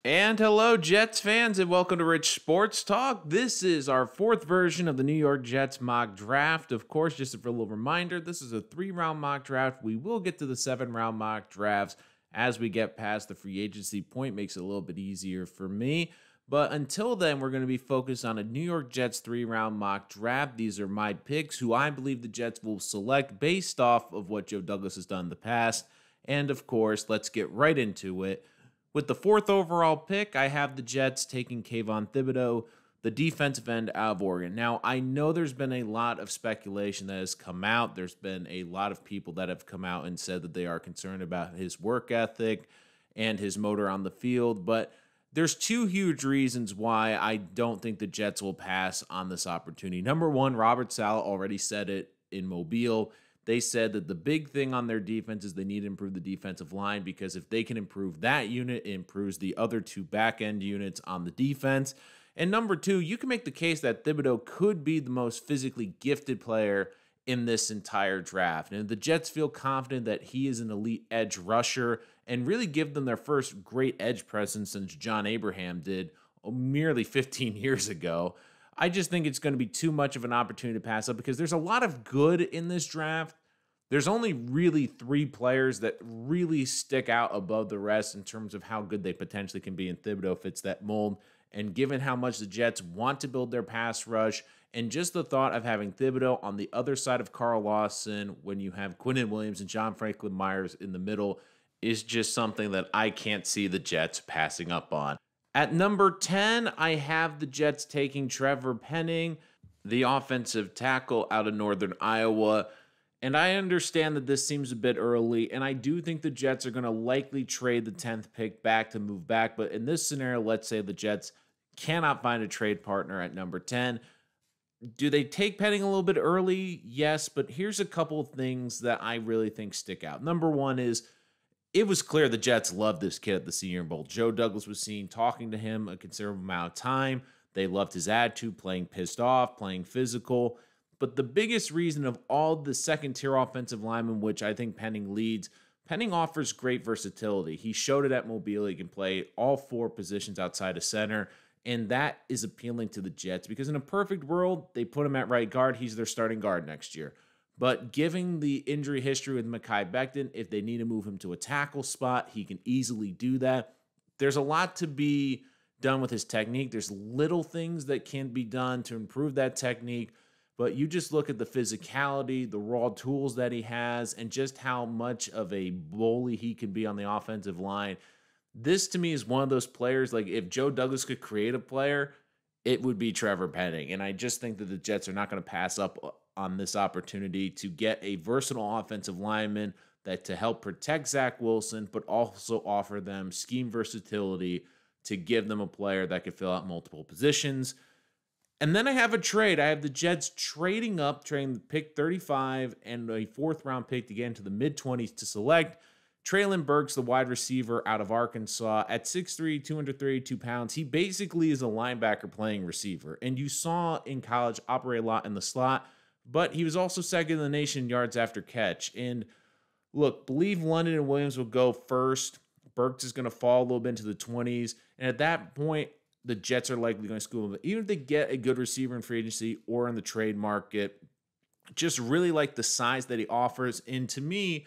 And hello, Jets fans, and welcome to Rich Sports Talk. This is our fourth version of the New York Jets mock draft. Of course, just a little reminder, this is a 3-round mock draft. We will get to the 7-round mock drafts as we get past the free agency point. Makes it a little bit easier for me. But until then, we're going to be focused on a New York Jets 3-round mock draft. These are my picks, who I believe the Jets will select based off of what Joe Douglas has done in the past. And of course, let's get right into it. With the 4th overall pick, I have the Jets taking Kayvon Thibodeaux, the defensive end out of Oregon. Now, I know there's been a lot of speculation that has come out. There's been a lot of people that have come out and said that they are concerned about his work ethic and his motor on the field. But there's two huge reasons why I don't think the Jets will pass on this opportunity. Number one, Robert Saleh already said it in Mobile. They said that the big thing on their defense is they need to improve the defensive line, because if they can improve that unit, it improves the other two back-end units on the defense. And number two, you can make the case that Thibodeaux could be the most physically gifted player in this entire draft. And the Jets feel confident that he is an elite edge rusher and really give them their first great edge presence since John Abraham did merely 15 years ago. I just think it's going to be too much of an opportunity to pass up, because there's a lot of good in this draft. There's only really 3 players that really stick out above the rest in terms of how good they potentially can be, and Thibodeaux fits that mold. And given how much the Jets want to build their pass rush, and just the thought of having Thibodeaux on the other side of Carl Lawson when you have Quinnen Williams and John Franklin Myers in the middle is just something that I can't see the Jets passing up on. At number 10, I have the Jets taking Trevor Penning, the offensive tackle out of Northern Iowa. And I understand that this seems a bit early, and I do think the Jets are going to likely trade the 10th pick back to move back. But in this scenario, let's say the Jets cannot find a trade partner at number 10. Do they take Penning a little bit early? Yes, but here's a couple of things that I really think stick out. Number one is, it was clear the Jets loved this kid at the Senior Bowl. Joe Douglas was seen talking to him a considerable amount of time. They loved his attitude, playing pissed off, playing physical. But the biggest reason of all the second-tier offensive linemen, which I think Penning leads, Penning offers great versatility. He showed it at Mobile. He can play all 4 positions outside of center, and that is appealing to the Jets, because in a perfect world, they put him at right guard. He's their starting guard next year. But given the injury history with Mekhi Becton, if they need to move him to a tackle spot, he can easily do that. There's a lot to be done with his technique. There's little things that can be done to improve that technique. But you just look at the physicality, the raw tools that he has, and just how much of a bully he can be on the offensive line. This, to me, is one of those players, like if Joe Douglas could create a player, it would be Trevor Penning. And I just think that the Jets are not going to pass up on this opportunity to get a versatile offensive lineman that to help protect Zach Wilson, but also offer them scheme versatility to give them a player that could fill out multiple positions. And then I have a trade. I have the Jets trading up, trading pick 35 and a 4th-round pick to get into the mid-20s to select Treylon Burks, the wide receiver out of Arkansas. At 6'3", 232 pounds, he basically is a linebacker playing receiver. And you saw in college operate a lot in the slot, but he was also second in the nation in yards after catch. And look, believe London and Williams will go first. Burks is going to fall a little bit into the 20s. And at that point, the Jets are likely going to school him. But even if they get a good receiver in free agency or in the trade market, just really like the size that he offers. And to me,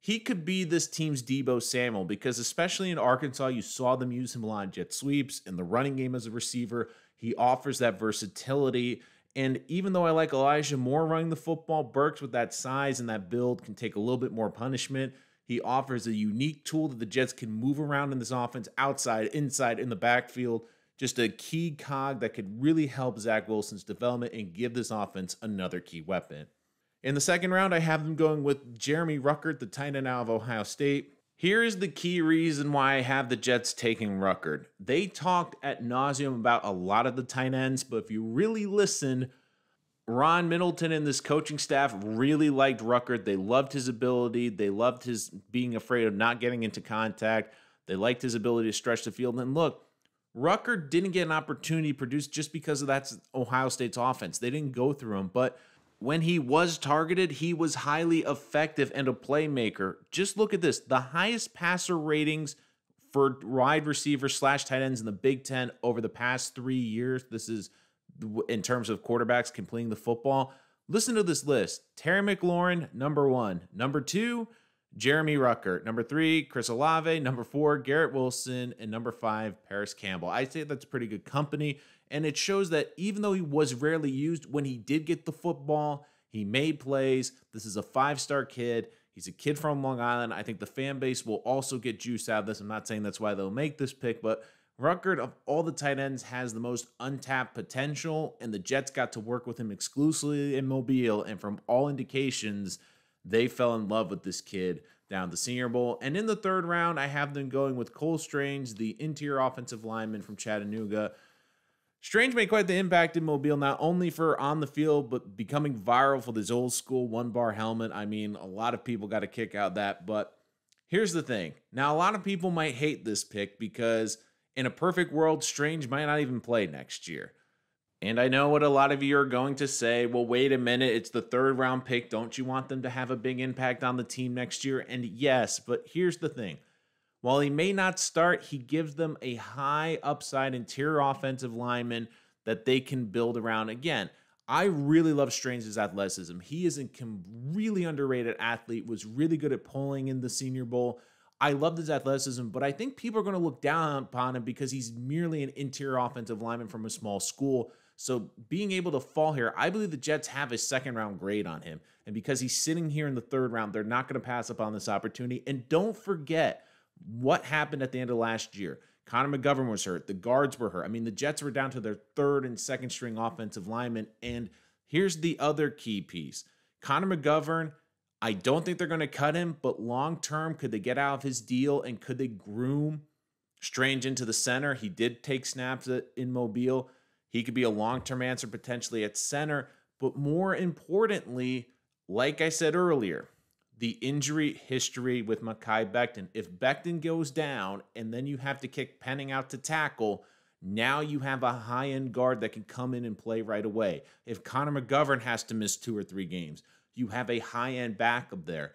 he could be this team's Deebo Samuel, because especially in Arkansas, you saw them use him a lot in jet sweeps, in the running game as a receiver. He offers that versatility. And even though I like Elijah Moore running the football, Burks with that size and that build can take a little bit more punishment. He offers a unique tool that the Jets can move around in this offense, outside, inside, in the backfield. Just a key cog that could really help Zach Wilson's development and give this offense another key weapon. In the 2nd round, I have them going with Jeremy Ruckert, the tight end out of Ohio State. Here is the key reason why I have the Jets taking Ruckert. They talked ad nauseum about a lot of the tight ends, but if you really listen, Ron Middleton and this coaching staff really liked Ruckert. They loved his ability. They loved his being afraid of not getting into contact. They liked his ability to stretch the field. And look, Ruckert didn't get an opportunity to produce just because of that's Ohio State's offense. They didn't go through him, but when he was targeted, he was highly effective and a playmaker. Just look at this. The highest passer ratings for wide receivers slash tight ends in the Big Ten over the past 3 years. This is in terms of quarterbacks completing the football. Listen to this list. Terry McLaurin, number 1. Number 2, Jeremy Ruckert. Number 3, Chris Olave. Number 4, Garrett Wilson. And number 5, Paris Campbell. I'd say that's pretty good company. And it shows that even though he was rarely used, when he did get the football, he made plays. This is a 5-star kid. He's a kid from Long Island. I think the fan base will also get juice out of this. I'm not saying that's why they'll make this pick, but Ruckert, of all the tight ends, has the most untapped potential, and the Jets got to work with him exclusively in Mobile, and from all indications, they fell in love with this kid down the Senior Bowl. And in the 3rd round, I have them going with Cole Strange, the interior offensive lineman from Chattanooga. Strange made quite the impact in Mobile, not only for on the field, but becoming viral for this old school 1-bar helmet. I mean, a lot of people got a kick out of that, but here's the thing. Now, a lot of people might hate this pick because in a perfect world, Strange might not even play next year. And I know what a lot of you are going to say. Well, wait a minute. It's the 3rd round pick. Don't you want them to have a big impact on the team next year? And yes, but here's the thing. While he may not start, he gives them a high upside interior offensive lineman that they can build around. Again, I really love Strange's athleticism. He is a really underrated athlete, was really good at pulling in the Senior Bowl. I love his athleticism, but I think people are going to look down upon him because he's merely an interior offensive lineman from a small school. So being able to fall here, I believe the Jets have a 2nd-round grade on him. And because he's sitting here in the 3rd round, they're not going to pass up on this opportunity. And don't forget what happened at the end of last year. Connor McGovern was hurt. The guards were hurt. I mean, the Jets were down to their 3rd and 2nd string offensive linemen. And here's the other key piece. Connor McGovern, I don't think they're going to cut him, but long-term, could they get out of his deal and could they groom Strange into the center? He did take snaps in Mobile. He could be a long-term answer potentially at center. But more importantly, like I said earlier, the injury history with Mekhi Becton. If Becton goes down and then you have to kick Penning out to tackle, now you have a high-end guard that can come in and play right away. If Connor McGovern has to miss 2 or 3 games, you have a high-end backup there.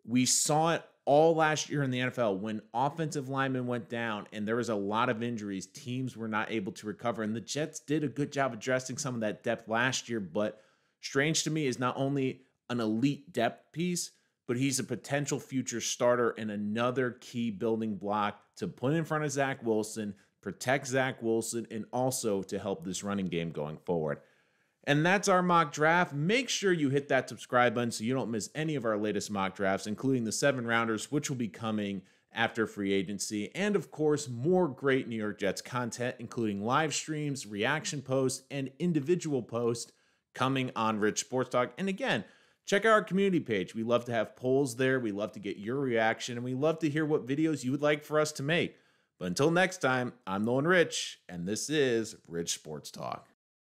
We saw it all last year in the NFL when offensive linemen went down and there was a lot of injuries. Teams were not able to recover, and the Jets did a good job addressing some of that depth last year, but Strange to me is not only an elite depth piece, but he's a potential future starter and another key building block to put in front of Zach Wilson, protect Zach Wilson, and also to help this running game going forward. And that's our mock draft. Make sure you hit that subscribe button so you don't miss any of our latest mock drafts, including the 7-rounders, which will be coming after free agency. And of course, more great New York Jets content, including live streams, reaction posts, and individual posts coming on Rich Sports Talk. And again, check out our community page. We love to have polls there. We love to get your reaction, and we love to hear what videos you would like for us to make. But until next time, I'm Nolan Rich, and this is Rich Sports Talk.